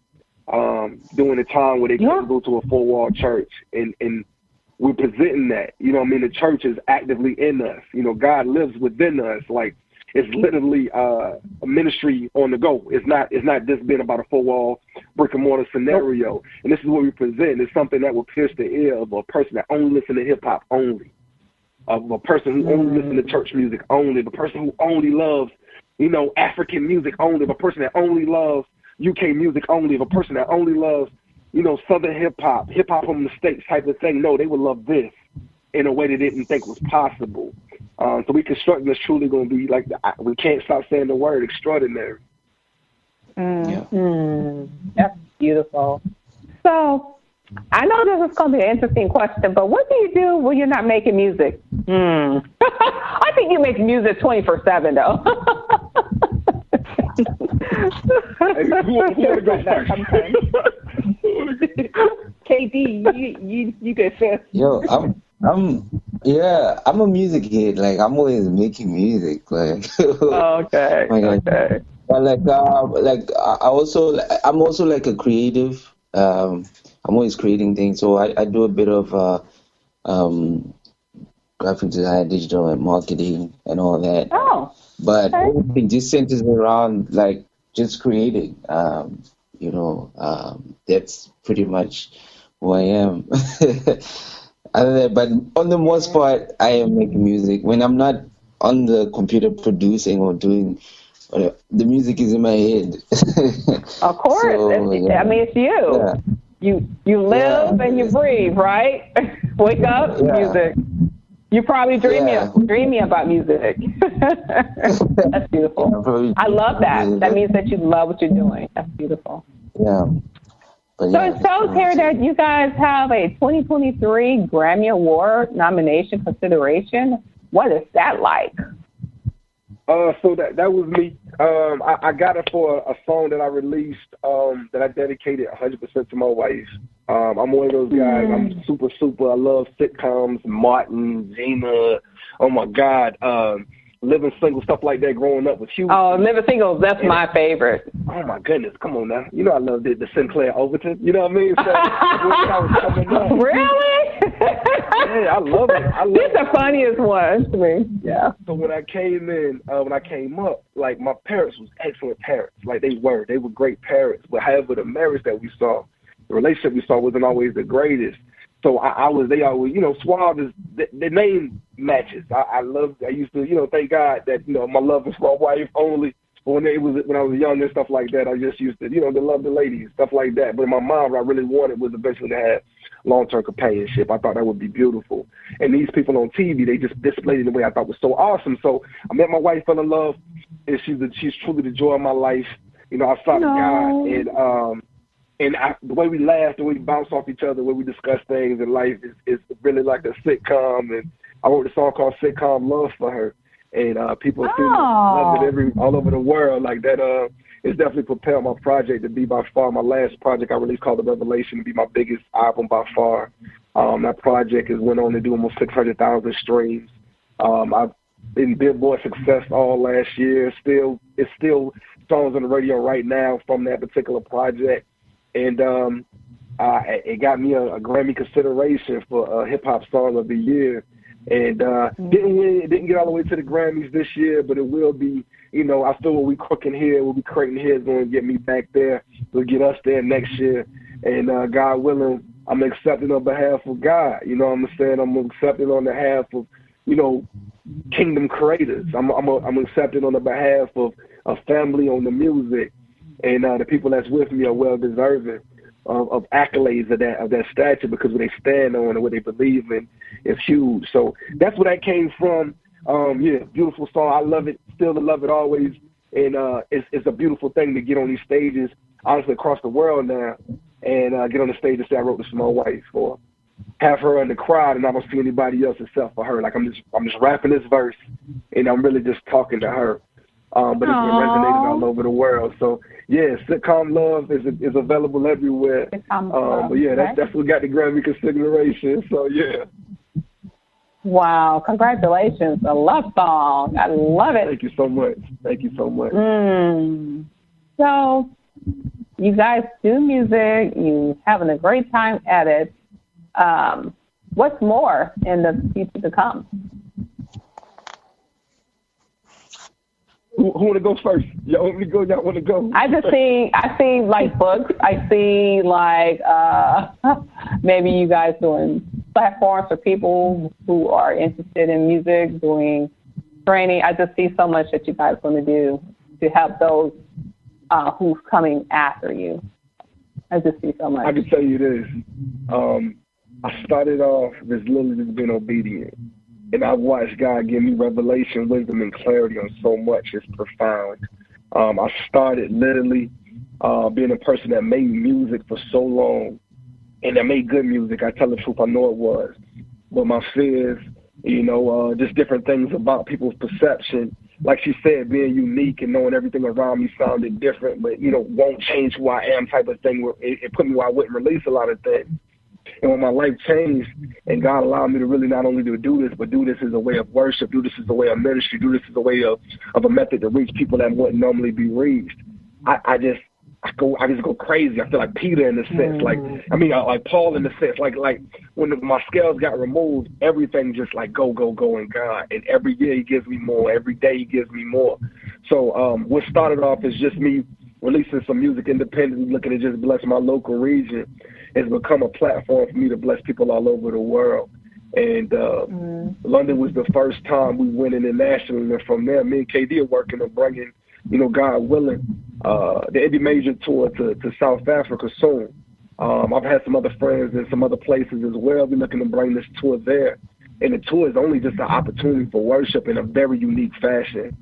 during a time where they can't go to a four-wall church. And we're presenting that. You know what I mean? The church is actively in us. You know, God lives within us. Like, it's literally a ministry on the go. It's not just being about a four-wall brick-and-mortar scenario. And this is what we present. It's something that will pierce the ear of a person that only listens to hip-hop only, of a person who only listens to church music only, the person who only loves, you know, African music only, of a person that only loves UK music only, of a person that only loves, you know, Southern hip-hop from the States type of thing. No, they would love this in a way they didn't think was possible. So we constructing is truly going to be like, we can't stop saying the word extraordinary. That's beautiful. So I know this is going to be an interesting question, but what do you do when you're not making music? I think you make music 24/7, though. KD, you go first. Yo, I'm a music head. Like, I'm always making music. Like, okay. Okay. But I'm also like a creative. I'm always creating things. So I do a bit of graphic design, digital and marketing and all that. Oh. But everything just centers around like just creating. That's pretty much who I am. But on the most part, I am making music. When I'm not on the computer producing or doing, the music is in my head. Of course. So, I mean, it's you. Yeah. You live and you breathe, right? Wake up, music. You're probably dreaming about music. That's beautiful. I love that. That means that you love what you're doing. That's beautiful. Yeah. But so it shows here that you guys have a 2023 Grammy Award nomination consideration. What is that like? So that was me. I got it for a song that I released that I dedicated 100% to my wife. I'm one of those guys. I'm super. I love sitcoms, Martin, Gina. Oh my God, Living Single, stuff like that. Growing up with Hugh. Oh, Living Single, that's my favorite. Oh my goodness, come on now. You know I love the Sinclair Overton. You know what I mean? So when I was coming up, really? Yeah, I love it. It's the funniest one to me. Yeah. So when I came up, like my parents was excellent parents. Like they were great parents. But however, the marriage that we saw, the relationship we saw wasn't always the greatest. So they always, you know, Suave is, the name matches. I used to, thank God that, my love is for my wife only. But when I was young and stuff like that, I just used to, to love the ladies, stuff like that. But in my mind, what I really wanted was eventually to have long-term companionship. I thought that would be beautiful. And these people on TV, they just displayed it in a way I thought was so awesome. So I met my wife, fell in love, and she's truly the joy of my life. I sought God, and And the way we laugh, the way we bounce off each other, the way we discuss things in life is really like a sitcom. And I wrote a song called Sitcom Love for her. And people seem to love it all over the world. Like that, it's definitely propelled my project to be by far my last project I released called The Revelation to be my biggest album by far. That project has went on to do almost 600,000 streams. I've been Billboard success all last year. It's still songs on the radio right now from that particular project. And it got me a Grammy consideration for Hip Hop Song of the Year. And didn't get all the way to the Grammys this year, but it will be. You know, I feel what we cooking here, what we creating here is going to get me back there. Will get us there next year. And God willing, I'm accepting on behalf of God. You know what I'm saying? I'm accepting on behalf of, you know, kingdom creators. I'm accepting on the behalf of a family on the music. And the people that's with me are well deserving of accolades of that stature because what they stand on and what they believe in is huge. So that's where that came from. Beautiful song. I love it. Still love it always. And it's a beautiful thing to get on these stages, honestly, across the world now, and get on the stage and say I wrote this for my wife, or have her in the crowd and I don't see anybody else except for her. Like I'm just rapping this verse and I'm really just talking to her. But it's been resonating all over the world. So yeah, Sitcom Love is available everywhere. But yeah, that's what got the Grammy consideration. So yeah. Wow, congratulations. A love song. I love it. Thank you so much. Thank you so much. So you guys do music. You having a great time at it. What's more in the future to come? Who want to go first? Y'all want me to go? Y'all want to go? I see like books. I see like maybe you guys doing platforms for people who are interested in music, doing training. I just see so much that you guys want to do to help those who's coming after you. I just see so much. I can tell you this. I started off as literally just being obedient. And I've watched God give me revelation, wisdom, and clarity on so much. It's profound. I started literally being a person that made music for so long, and that made good music. I tell the truth, I know it was. But my fears, just different things about people's perception, like she said, being unique and knowing everything around me sounded different, but, won't change who I am type of thing. It put me where I wouldn't release a lot of things. And when my life changed and God allowed me to really not only to do this, but do this as a way of worship, do this as a way of ministry, do this as a way of a method to reach people that wouldn't normally be reached, I just go crazy. I feel like Peter in a sense, like Paul in a sense, like when my scales got removed, everything just like go in God. And every year he gives me more. Every day he gives me more. So what started off as just me releasing some music independently, looking to just bless my local region, has become a platform for me to bless people all over the world. And London was the first time we went internationally. And from there, me and KD are working on bringing, God willing, the Indie Major tour to South Africa soon. I've had some other friends in some other places as well. We're looking to bring this tour there. And the tour is only just an opportunity for worship in a very unique fashion.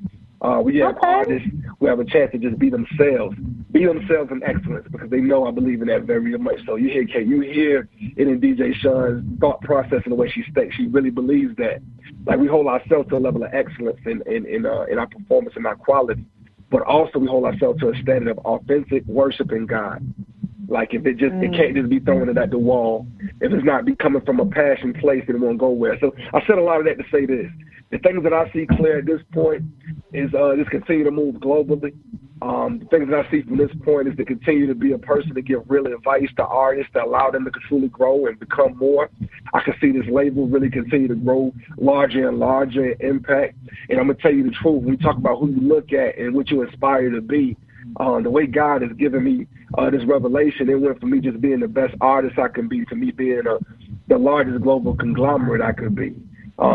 We have artists who have a chance to just be themselves in excellence, because they know I believe in that very much. So you hear it in DJ Shunz' thought process and the way she thinks. She really believes that. Like, we hold ourselves to a level of excellence in our performance and our quality, but also we hold ourselves to a standard of authentic worship in God. Like, if it can't just be thrown at the wall. If it's not coming from a passion place, then it won't go where. So I said a lot of that to say this. The things that I see clear at this point is just continue to move globally. The things that I see from this point is to continue to be a person to give real advice to artists that allow them to truly grow and become more. I can see this label really continue to grow larger and larger in impact. And I'm going to tell you the truth. When we talk about who you look at and what you aspire to be, the way God has given me this revelation, it went from me just being the best artist I can be to me being the largest global conglomerate I could be.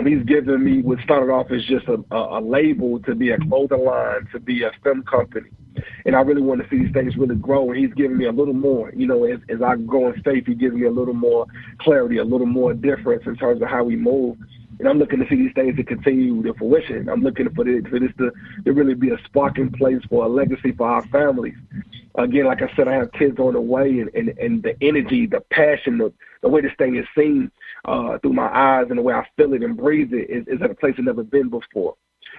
He's given me what started off as just a label to be a clothing line, to be a film company. And I really want to see these things really grow. And he's giving me a little more, as I go in faith, he gives me a little more clarity, a little more difference in terms of how we move. And I'm looking to see these things to continue to fruition. I'm looking for this to really be a sparking place for a legacy for our families. Again, like I said, I have kids on the way, and the energy, the passion, the way this thing is seen through my eyes and the way I feel it and breathe it is at a place I've never been before.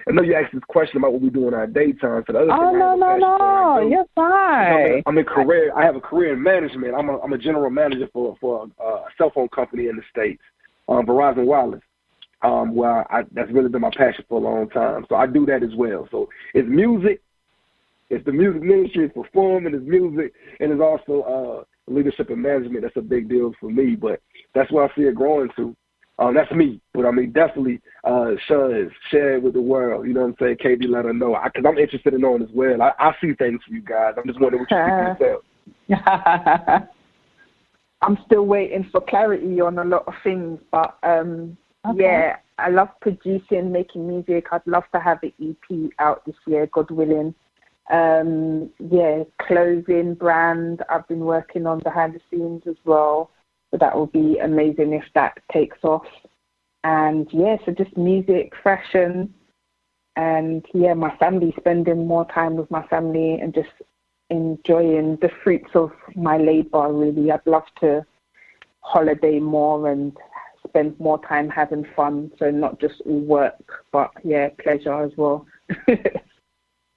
I know you asked this question about what we do in our daytime. So the other thing no, you're fine. I'm in career. I have a career in management. I'm a general manager for a cell phone company in the States, Verizon Wireless. Where that's really been my passion for a long time. So I do that as well. So it's music, it's the music ministry, it's performing, it's music, and it's also leadership and management. That's a big deal for me, but that's where I see it growing to. That's me, but I mean, definitely Shunz, share it with the world. You know what I'm saying? KD, let her know. Because I'm interested in knowing as well. I see things for you guys. I'm just wondering what you think yourself. I'm still waiting for clarity on a lot of things, but yeah, I love producing, making music. I'd love to have an EP out this year, God willing. Yeah, clothing brand I've been working on behind the scenes as well. So that will be amazing if that takes off. And yeah, so just music, fashion, and yeah, my family, spending more time with my family and just enjoying the fruits of my labor, really. I'd love to holiday more and spend more time having fun, so not just all work, but yeah, pleasure as well.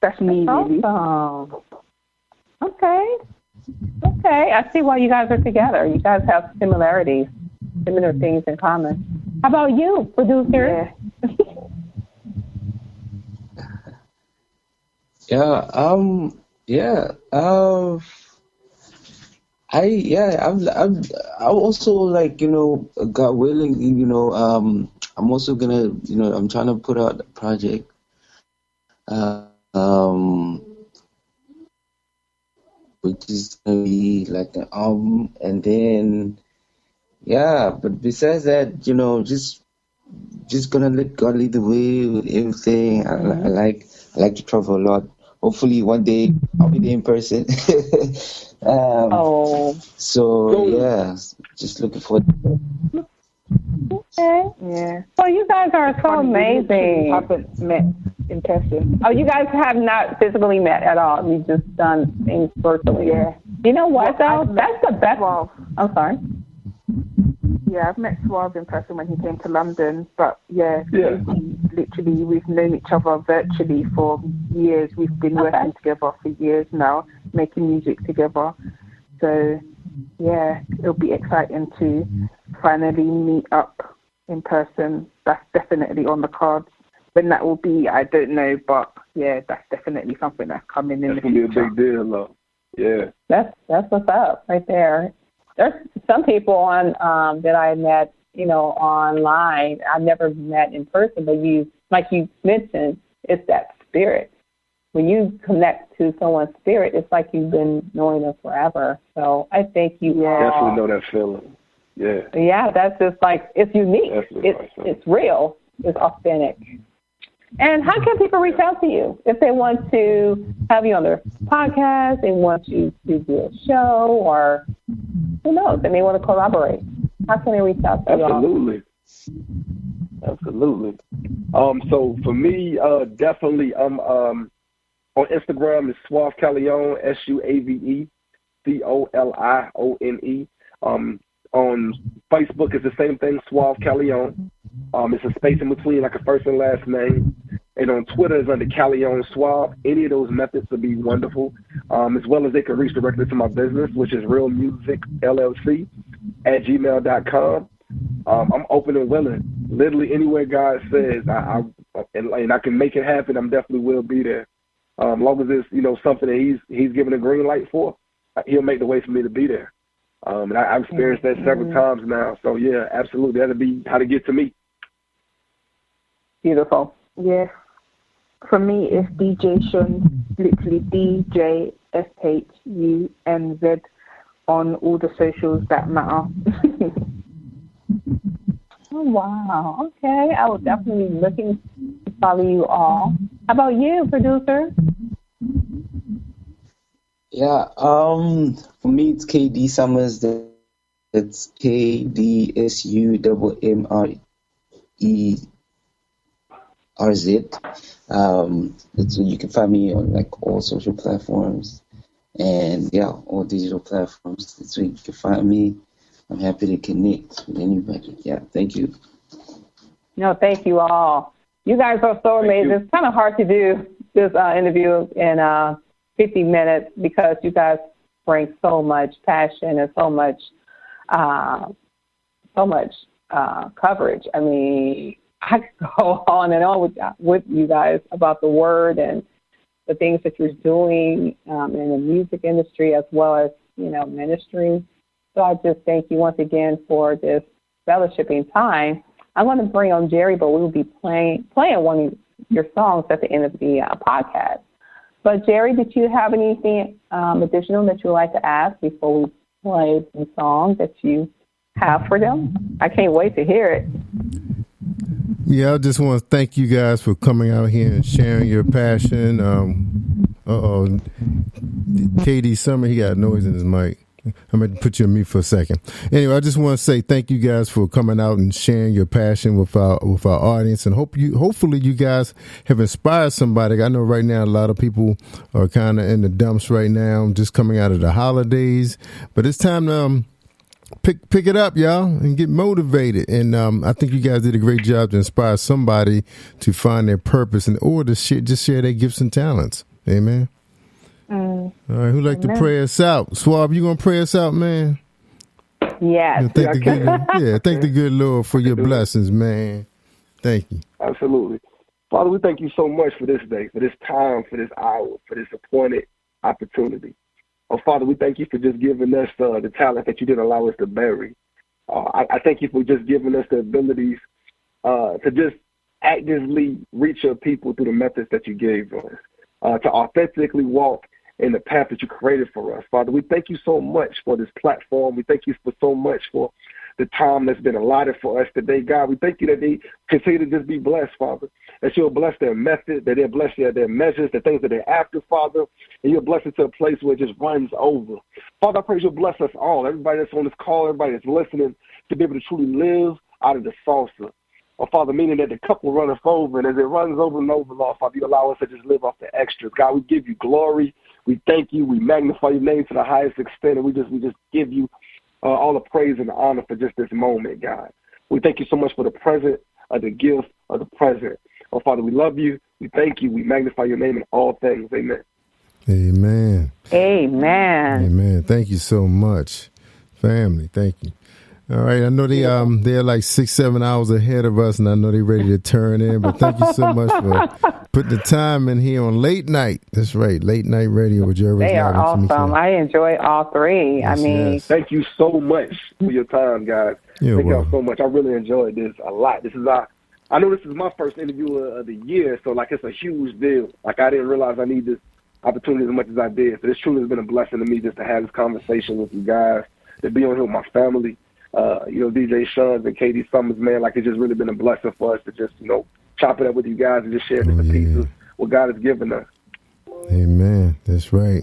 That's me, really. Awesome. Okay, I see why you guys are together. You guys have similar things in common. How about you, producer? I also, like, God willing, I'm also gonna, I'm trying to put out a project, which is gonna be like an album, and then, but besides that, just gonna let God lead the way with everything. I like to travel a lot. Hopefully one day I'll be there in person. So yeah, just looking forward to it. Okay. Yeah. Well, you guys are so amazing. We haven't met in person. Oh, you guys have not physically met at all. You've just done things virtually. Yeah. You know what, though? That's the best. Suave. I'm sorry. Yeah, I've met Suave in person when he came to London, but literally we've known each other virtually for years. We've been working together for years now, making music together. So yeah, it'll be exciting to finally meet up in person. That's definitely on the cards. When that will be, I don't know, but yeah, that's definitely something that's coming in the future. That's gonna be a big deal, though. Yeah. That's what's up right there. There's some people on that I met, online. I've never met in person, but like you mentioned, it's that spirit. When you connect to someone's spirit, it's like you've been knowing them forever. So I think you definitely know that feeling. Yeah. Yeah, that's just like, it's unique. It's real. It's authentic. And how can people reach out to you if they want to have you on their podcast, they want you to do a show, or who knows, they may want to collaborate? How can they reach out to you? Absolutely. So for me, definitely, I'm on Instagram, it's Suave Colione, SUAVE, COLIONE. On Facebook, it's the same thing, Suave Colione. It's a space in between, like a first and last name. And on Twitter, it's under Colione Suave. Any of those methods would be wonderful. As well as they can reach directly to my business, which is Real Music LLC @gmail.com. I'm open and willing. Literally anywhere God says, and I can make it happen, I'm definitely will be there. As long as it's something that he's given a green light for, he'll make the way for me to be there. And I've experienced that several times now. So yeah, absolutely, that'll be how to get to me. Beautiful. Yeah. For me, it's DJ Shunz, literally DJSHUNZ on all the socials that matter. Oh, wow. Okay. I will definitely be looking to follow you all. How about you, producer? Yeah, for me, it's KD Summerz. That's KD SUMMRZ. So you can find me on like all social platforms and all digital platforms. That's where you can find me. I'm happy to connect with anybody. Yeah, thank you. No, thank you all. You guys are so amazing. It's kind of hard to do this interview in 50 minutes because you guys bring so much passion and so much coverage. I mean, I could go on and on with you guys about the word and the things that you're doing in the music industry as well as, ministry. So I just thank you once again for this fellowshipping time. I'm going to bring on Jerry, but we will be playing one of your songs at the end of the podcast. But Jerry, did you have anything additional that you would like to ask before we play the song that you have for them? I can't wait to hear it. Yeah, I just want to thank you guys for coming out here and sharing your passion. KD Summerz, he got noise in his mic. I'm going to put you on mute for a second. Anyway, I just want to say thank you guys for coming out and sharing your passion with our audience, and hopefully you guys have inspired somebody. I know right now a lot of people are kind of in the dumps right now, just coming out of the holidays, but it's time to pick it up, y'all, and get motivated. And I think you guys did a great job to inspire somebody to find their purpose and or to just share their gifts and talents. Amen. All right, who'd like to pray us out? Suave, you gonna pray us out, man? Yes. Thank the good Lord for your blessings, man. Thank you. Absolutely. Father, we thank you so much for this day, for this time, for this hour, for this appointed opportunity. Oh, Father, we thank you for just giving us the talent that you didn't allow us to bury. I thank you for just giving us the abilities to just actively reach your people through the methods that you gave us, to authentically walk in the path that you created for us. Father, we thank you so much for this platform. We thank you for so much for the time that's been allotted for us today, God. We thank you that they continue to just be blessed, Father, that you'll bless their method, that they'll bless their measures, the things that they're after, Father, and you'll bless it to a place where it just runs over. Father, I pray you'll bless us all, everybody that's on this call, everybody that's listening, to be able to truly live out of the salsa. Oh, Father, meaning that the cup will run us over, and as it runs over and over, Lord, Father, you allow us to just live off the extras. God, we give you glory. We thank you. We magnify your name to the highest extent, and we just give you all the praise and the honor for just this moment, God. We thank you so much for the present, the gift of the present. Oh, Father, we love you. We thank you. We magnify your name in all things. Amen. Amen. Amen. Amen. Thank you so much, family. Thank you. All right, I know they're like 6-7 hours ahead of us, and I know they're ready to turn in. But thank you so much for putting the time in here on late night. That's right, late night radio with Jerry. They are awesome. I enjoy all three. Yes, yes. Thank you so much for your time, guys. Thank y'all so much. I really enjoyed this a lot. I know this is my first interview of the year, so like it's a huge deal. Like I didn't realize I need this opportunity as much as I did. So this truly has been a blessing to me just to have this conversation with you guys, to be on here with my family. DJ Shunz and KD Summerz, man, like it's just really been a blessing for us to just, chop it up with you guys and just share different pieces what God has given us. Amen. That's right.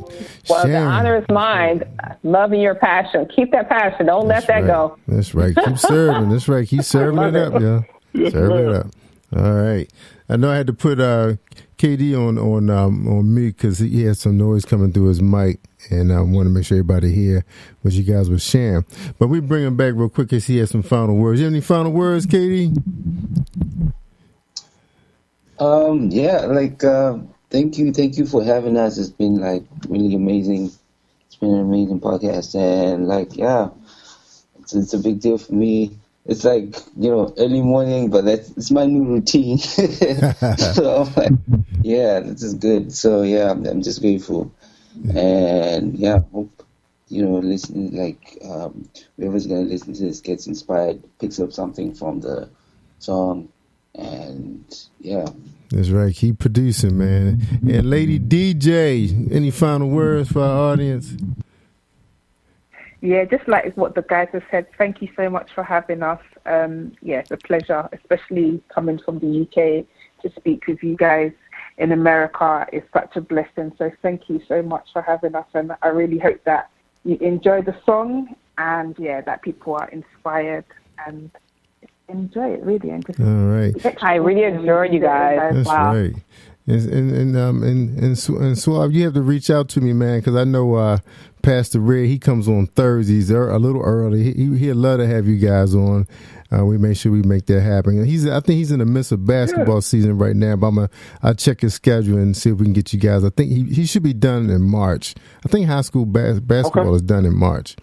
Well, the honor is mine. Loving your passion. Keep that passion. Don't let that go. That's right. Keep serving. That's right. Keep serving it up, y'all. Serve it up. All right. I know I had to put KD on me because he had some noise coming through his mic, and I want to make sure everybody hear what you guys were sharing. But we bring him back real quick because he has some final words. You have any final words, KD? Thank you for having us. It's been really amazing. It's been an amazing podcast, and it's a big deal for me. It's early morning, but it's my new routine. So I'm like, this is good. So I'm just grateful, and hope listening whoever's gonna listen to this gets inspired, picks up something from the song, and That's right. Keep producing, man. And Lady DJ, any final words for our audience? Yeah, just like what the guys have said, thank you so much for having us. It's a pleasure, especially coming from the UK to speak with you guys in America. It's such a blessing. So thank you so much for having us. And I really hope that you enjoy the song and, that people are inspired. And enjoy it, really enjoy it. All right. I really enjoy you guys. That's Wow. right. And Suave, you have to reach out to me, man, because I know Pastor Red, he comes on Thursdays a little early. He'd love to have you guys on. We make sure we make that happen. I think he's in the midst of basketball season right now, but I'll check his schedule and see if we can get you guys. I think he should be done in March. I think high school basketball is done in March.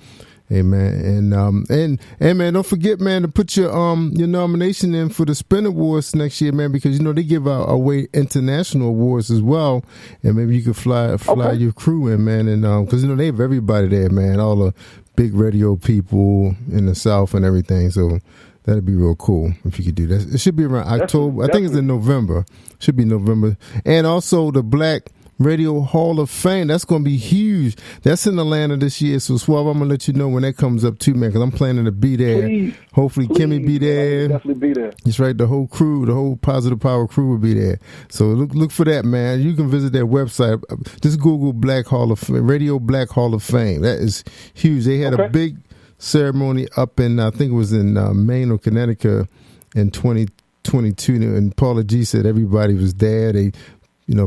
Amen. And man, don't forget, man, to put your nomination in for the Spin Awards next year, man, because they give away international awards as well, and maybe you could fly your crew in, man, and because they have everybody there, man, all the big radio people in the South and everything. So that'd be real cool if you could do that. It should be around October. I think it's in November. Should be November, and also the Black Radio Hall of Fame. That's going to be huge. That's in Atlanta this year. So, Suave, I'm going to let you know when that comes up too, man, because I'm planning to be there. Hopefully, KIMMIE be there. Definitely be there. That's right. The whole crew, the whole Positive Power crew will be there. So, look for that, man. You can visit their website. Just Google Radio Black Hall of Fame. That is huge. They had a big ceremony up in, I think it was in Maine or Connecticut in 2022. And Paula G said everybody was there.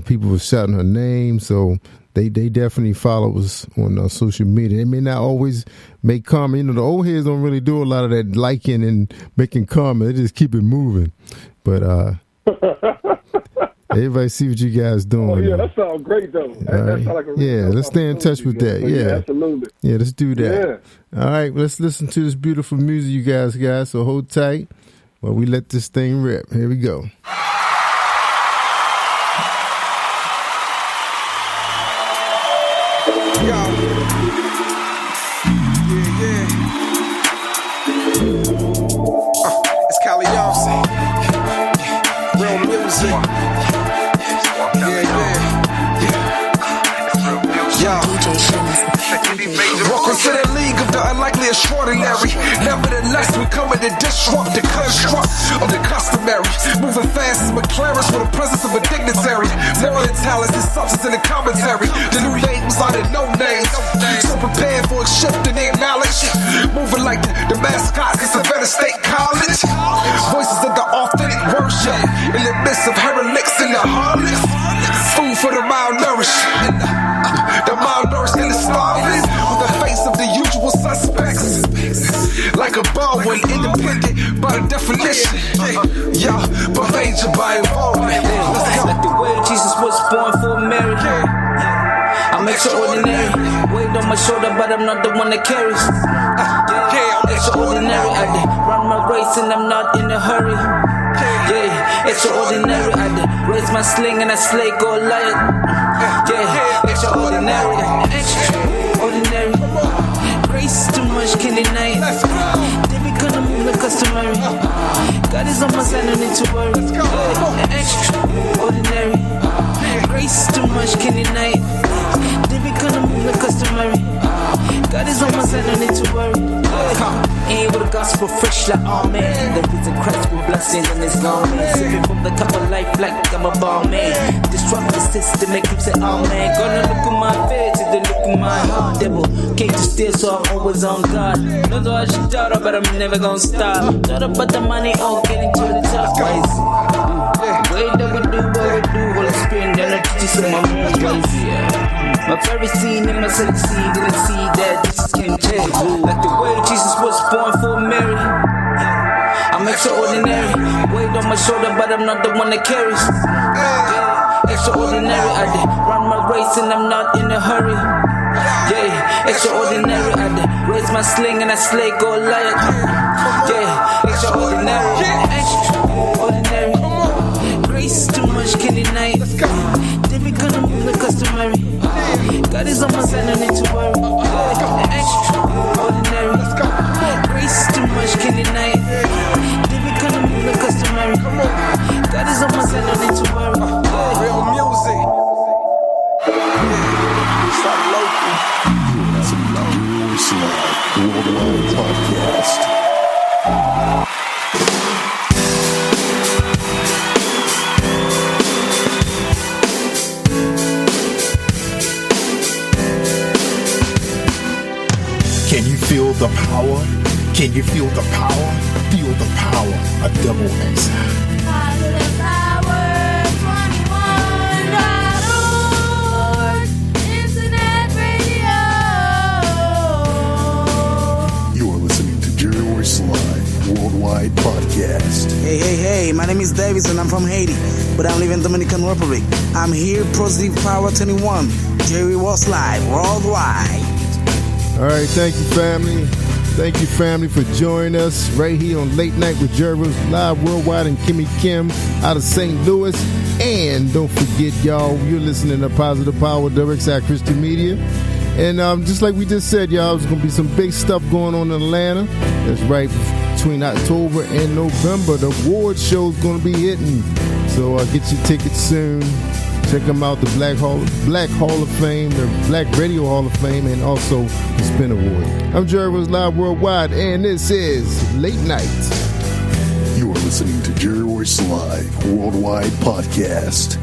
People were shouting her name, so they definitely follow us on social media. They may not always make comment. The old heads don't really do a lot of that liking and making comments. They just keep it moving. But everybody see what you guys doing. Oh, yeah, that sounds great, though. That sounds like a really let's stay in touch with that. Yeah, absolutely. Yeah, let's do that. Yeah. All right, let's listen to this beautiful music, you guys. So hold tight while we let this thing rip. Here we go. It's Collione. Real music. DJ Shunz. Welcome to the league of the unlikely extraordinary. Nevertheless, we come in to disrupt the construct of the customary. Moving fast as McLaren's with the presence of a dignitary. More than talents and substance in the commentary. The new names are the no names. So prepared for a shift in their knowledge. Moving like the mascots at Savannah State College. Voices of the authentic worship. In the midst of heretics and the harlots. Food for the malnourished. The malnourished and the starving. With the face of the usual suspects. Like a Baldwin, independent by the definition. But major by involvement. Like the way Jesus was born for Mary. I'm extraordinary. Weight on my shoulder, but I'm not the one that carries. Extraordinary. I did run my race and I'm not in a hurry. Extraordinary. I did raise my sling and I slay Goliath. Extraordinary. Extraordinary. Grace too much, can deny it. They be gonna move the customary. God is on my side, no need to worry. Extraordinary. Grace too much, can deny it. They be gonna move the customary. God is on my side, no need to worry. Ain't with the gospel fresh like amen. The risen Christ with blessings and it's gone. Sipping from the cup of life like I'm a ball man. Disrupt the system, make him say amen. Gonna look at my face, they look at my heart. Devil came to steal, so I'm always on guard. No though I should doubt, but I'm never gonna stop. Thought about the money, all getting to the top. Crazy. Way that we do what we do, Holy Spirit, then I teach you some more crazy. My very scene and my seed, didn't see that Jesus can change. Like the way Jesus was born for Mary. I'm extraordinary. Weight on my shoulder, but I'm not the one that carries. Extraordinary. I did run my race and I'm not in a hurry. Extraordinary. I did raise my sling and I slay Goliath. Extraordinary. Extraordinary. Grace too much, can deny it. They be gonna move the customary. God is on my side, no need to worry. Extraordinary. Grace too much, can deny it. They be gonna move the customary. God is on my side, no need to worry. Real music. Stop local. That's a Worldwide Podcast. Can you feel the power? Can you feel the power? Feel the power. A double X. Positive Power 21.org. Internet radio. You're listening to Jerry Royce Live Worldwide Podcast. Hey, my name is Davis and I'm from Haiti, but I live in Dominican Republic. I'm here, Positive Power 21, Jerry Royce Live Worldwide. All right, thank you, family. Thank you, family, for joining us right here on Late Night with Jerry Royce Live Worldwide and KIMMIE Kim out of St. Louis. And don't forget, y'all, you're listening to Positive Power, WXI Christian Media. And just like we just said, y'all, there's going to be some big stuff going on in Atlanta. That's right, between October and November. The award show's going to be hitting. So get your tickets soon. Check them out, the Black Hall of Fame, the Black Radio Hall of Fame, and also the Spin Award. I'm Jerry Royce Live Worldwide, and this is Late Night. You are listening to Jerry Royce Live Worldwide Podcast.